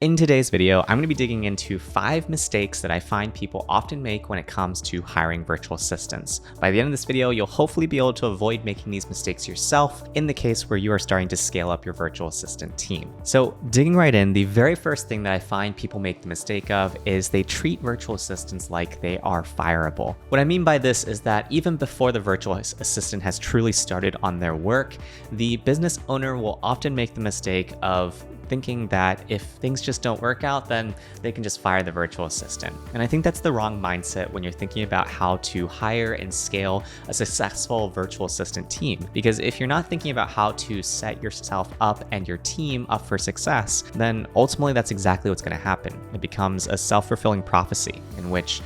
In today's video, I'm going to be digging into 5 mistakes that I find people often make when it comes to hiring virtual assistants. By the end of this video, you'll hopefully be able to avoid making these mistakes yourself in the case where you are starting to scale up your virtual assistant team. So digging right in, the very first thing that I find people make the mistake of is they treat virtual assistants like they are fireable. What I mean by this is that even before the virtual assistant has truly started on their work, the business owner will often make the mistake of thinking that if things just don't work out, then they can just fire the virtual assistant. And I think that's the wrong mindset when you're thinking about how to hire and scale a successful virtual assistant team. Because if you're not thinking about how to set yourself up and your team up for success, then ultimately that's exactly what's going to happen. It becomes a self-fulfilling prophecy in which,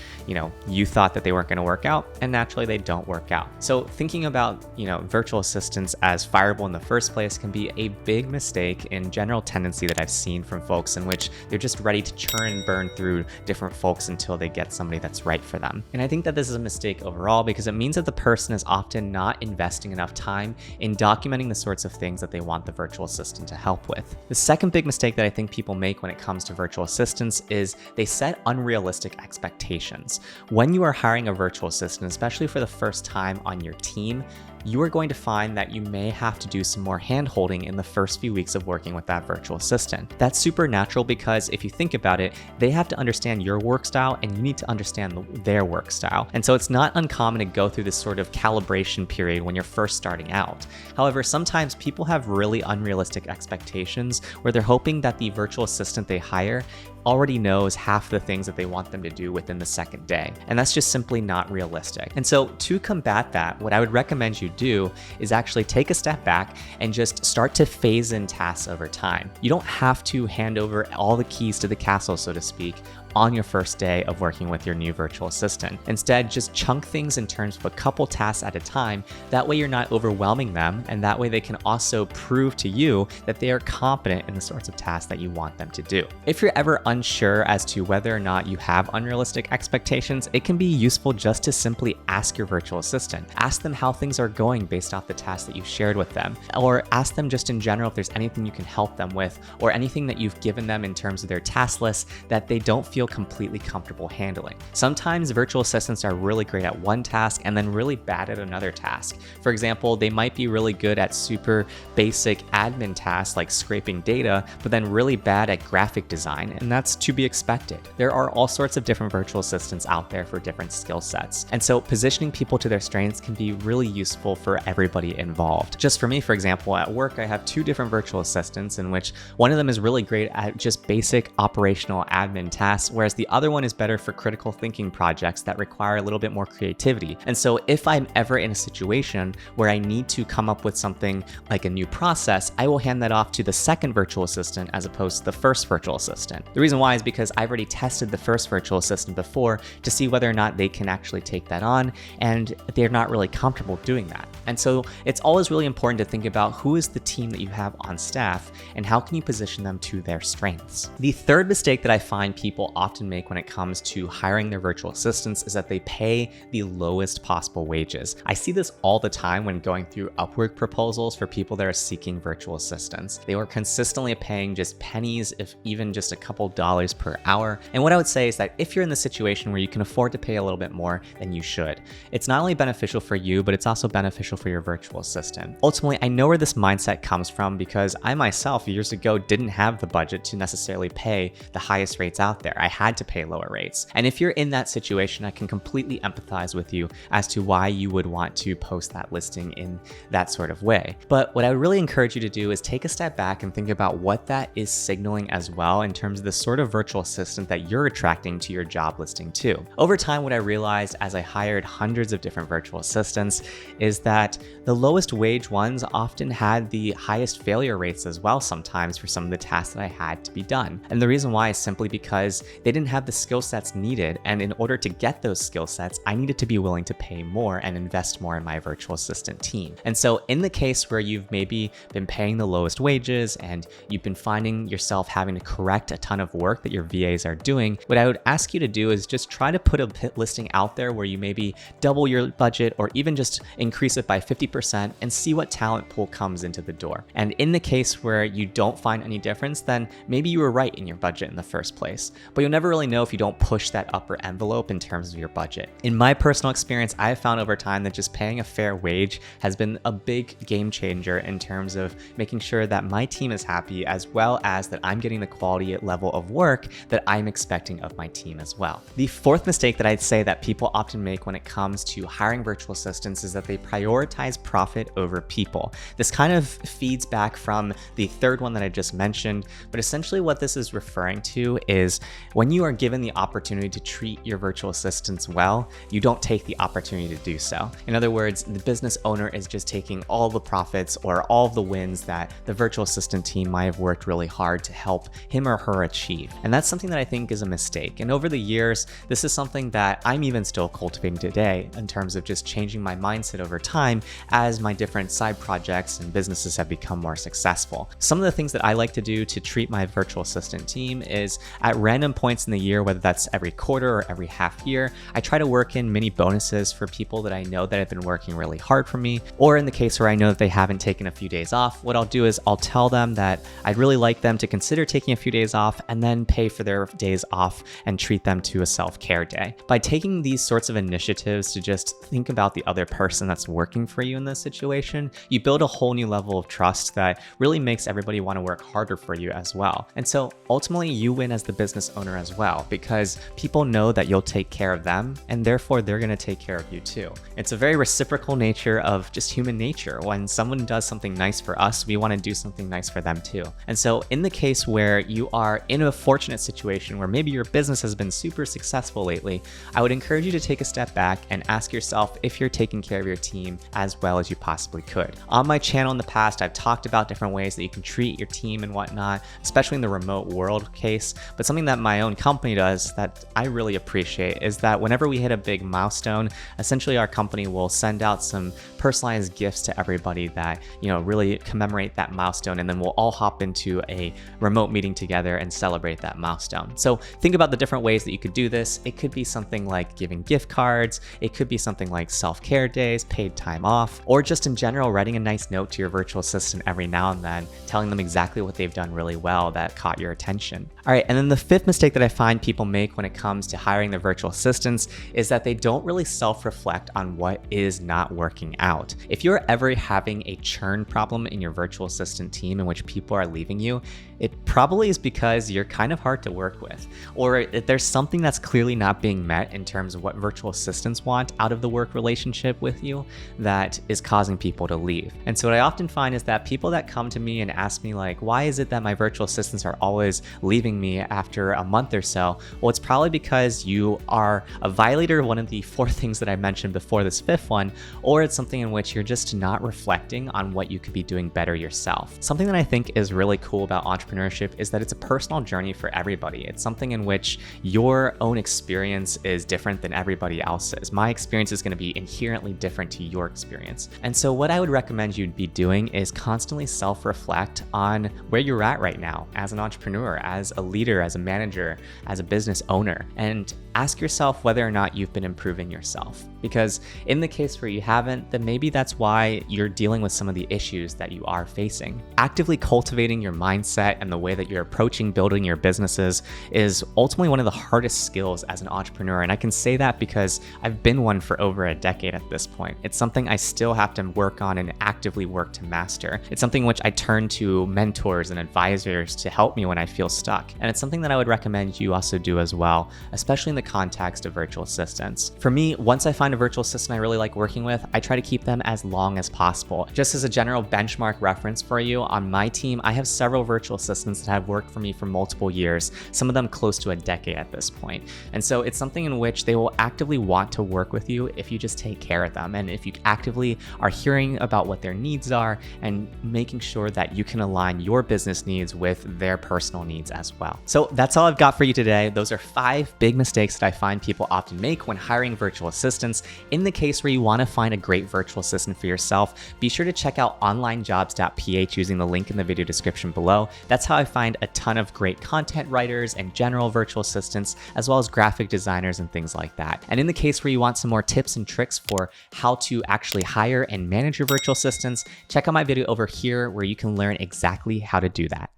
you thought that they weren't going to work out and naturally they don't work out. So thinking about, virtual assistants as fireable in the first place can be a big mistake in general tendency that I've seen from folks in which they're just ready to churn and burn through different folks until they get somebody that's right for them. And I think that this is a mistake overall because it means that the person is often not investing enough time in documenting the sorts of things that they want the virtual assistant to help with. The second big mistake that I think people make when it comes to virtual assistants is they set unrealistic expectations. When you are hiring a virtual assistant, especially for the first time on your team, you are going to find that you may have to do some more hand-holding in the first few weeks of working with that virtual assistant. That's super natural because if you think about it, they have to understand your work style and you need to understand their work style. And so it's not uncommon to go through this sort of calibration period when you're first starting out. However, sometimes people have really unrealistic expectations where they're hoping that the virtual assistant they hire already knows half the things that they want them to do within the second day. And that's just simply not realistic. And so to combat that, what I would recommend you do is actually take a step back and just start to phase in tasks over time. You don't have to hand over all the keys to the castle, so to speak, on your first day of working with your new virtual assistant. Instead, just chunk things in terms of a couple tasks at a time. That way you're not overwhelming them, and that way they can also prove to you that they are competent in the sorts of tasks that you want them to do. If you're ever unsure as to whether or not you have unrealistic expectations, it can be useful just to simply ask your virtual assistant. Ask them how things are going based off the tasks that you've shared with them, or ask them just in general if there's anything you can help them with, or anything that you've given them in terms of their task list that they don't feel completely comfortable handling. Sometimes virtual assistants are really great at one task and then really bad at another task. For example, they might be really good at super basic admin tasks like scraping data, but then really bad at graphic design, and that's to be expected. There are all sorts of different virtual assistants out there for different skill sets. And so positioning people to their strengths can be really useful for everybody involved. Just for me, for example, at work, I have 2 different virtual assistants in which one of them is really great at just basic operational admin tasks, whereas the other one is better for critical thinking projects that require a little bit more creativity. And so if I'm ever in a situation where I need to come up with something like a new process, I will hand that off to the second virtual assistant as opposed to the first virtual assistant. The reason why is because I've already tested the first virtual assistant before to see whether or not they can actually take that on, and they're not really comfortable doing that. And so it's always really important to think about who is the team that you have on staff and how can you position them to their strengths. The third mistake that I find people often make when it comes to hiring their virtual assistants is that they pay the lowest possible wages. I see this all the time when going through Upwork proposals for people that are seeking virtual assistants. They were consistently paying just pennies, if even just a couple dollars per hour. And what I would say is that if you're in the situation where you can afford to pay a little bit more, then you should. It's not only beneficial for you, but it's also beneficial for your virtual assistant. Ultimately, I know where this mindset comes from because I myself years ago didn't have the budget to necessarily pay the highest rates out there. I had to pay lower rates. And if you're in that situation, I can completely empathize with you as to why you would want to post that listing in that sort of way. But what I would really encourage you to do is take a step back and think about what that is signaling as well in terms of the sort of virtual assistant that you're attracting to your job listing too. Over time, what I realized as I hired hundreds of different virtual assistants is that the lowest wage ones often had the highest failure rates as well sometimes for some of the tasks that I had to be done. And the reason why is simply because they didn't have the skill sets needed. And in order to get those skill sets, I needed to be willing to pay more and invest more in my virtual assistant team. And so in the case where you've maybe been paying the lowest wages and you've been finding yourself having to correct a ton of work that your VAs are doing, what I would ask you to do is just try to put a listing out there where you maybe double your budget or even just increase it by 50% and see what talent pool comes into the door. And in the case where you don't find any difference, then maybe you were right in your budget in the first place. But you'll never really know if you don't push that upper envelope in terms of your budget. In my personal experience, I have found over time that just paying a fair wage has been a big game changer in terms of making sure that my team is happy, as well as that I'm getting the quality level of work that I'm expecting of my team as well. The fourth mistake that I'd say that people often make when it comes to hiring virtual assistants is that they prioritize profit over people. This kind of feeds back from the third one that I just mentioned, but essentially what this is referring to is when you are given the opportunity to treat your virtual assistants well, you don't take the opportunity to do so. In other words, the business owner is just taking all the profits or all of the wins that the virtual assistant team might have worked really hard to help him or her achieve. And that's something that I think is a mistake. And over the years, this is something that I'm even still cultivating today in terms of just changing my mindset over time as my different side projects and businesses have become more successful. Some of the things that I like to do to treat my virtual assistant team is at random points in the year, whether that's every quarter or every half year, I try to work in mini bonuses for people that I know that have been working really hard for me. Or in the case where I know that they haven't taken a few days off, what I'll do is I'll tell them that I'd really like them to consider taking a few days off and then pay for their days off and treat them to a self-care day. By taking these sorts of initiatives to just think about the other person that's working for you in this situation, you build a whole new level of trust that really makes everybody want to work harder for you as well. And so ultimately you win as the business owner as well, because people know that you'll take care of them and therefore they're going to take care of you too. It's a very reciprocal nature of just human nature. When someone does something nice for us, we want to do something nice for them too. And so in the case where you are in a fortunate situation where maybe your business has been super successful lately, I would encourage you to take a step back and ask yourself if you're taking care of your team as well as you possibly could. On my channel in the past, I've talked about different ways that you can treat your team and whatnot, especially in the remote world case. But something that my own company does that I really appreciate is that whenever we hit a big milestone, essentially our company will send out some personalized gifts to everybody that, really commemorate that milestone. And then we'll all hop into a remote meeting together and celebrate that milestone. So think about the different ways that you could do this. It could be something like giving gift cards. It could be something like self-care days, paid time off, or just in general, writing a nice note to your virtual assistant every now and then, telling them exactly what they've done really well that caught your attention. All right, and then the fifth mistake that I find people make when it comes to hiring their virtual assistants is that they don't really self-reflect on what is not working out. If you're ever having a churn problem in your virtual assistant team in which people are leaving you, it probably is because you're kind of hard to work with, or there's something that's clearly not being met in terms of what virtual assistants want out of the work relationship with you that is causing people to leave. And so what I often find is that people that come to me and ask me like, why is it that my virtual assistants are always leaving me after a month or so? Well, it's probably because you are a violator of one of the four things that I mentioned before this fifth one, or it's something in which you're just not reflecting on what you could be doing better yourself. Something that I think is really cool about entrepreneurship is that it's a personal journey for everybody. It's something in which your own experience is different than everybody else's. My experience is going to be inherently different to your experience. And so what I would recommend you'd be doing is constantly self-reflect on where you're at right now as an entrepreneur, as a leader, as a manager, as a business owner, and ask yourself whether or not you've been improving yourself. Because in the case where you haven't, then maybe that's why you're dealing with some of the issues that you are facing. Actively cultivating your mindset and the way that you're approaching building your businesses is ultimately one of the hardest skills as an entrepreneur. And I can say that because I've been one for over a decade at this point. It's something I still have to work on and actively work to master. It's something which I turn to mentors and advisors to help me when I feel stuck. And it's something that I would recommend you also do as well, especially in the context of virtual assistants. For me, once I find a virtual assistant I really like working with, I try to keep them as long as possible. Just as a general benchmark reference for you, on my team, I have several virtual assistants that have worked for me for multiple years, some of them close to a decade at this point. And so it's something in which they will actively want to work with you if you just take care of them. And if you actively are hearing about what their needs are and making sure that you can align your business needs with their personal needs as well. So that's all I've got for you today. Those are 5 big mistakes that I find people often make when hiring virtual assistants. In the case where you want to find a great virtual assistant for yourself, be sure to check out onlinejobs.ph using the link in the video description below. That's how I find a ton of great content writers and general virtual assistants, as well as graphic designers and things like that. And in the case where you want some more tips and tricks for how to actually hire and manage your virtual assistants, check out my video over here where you can learn exactly how to do that.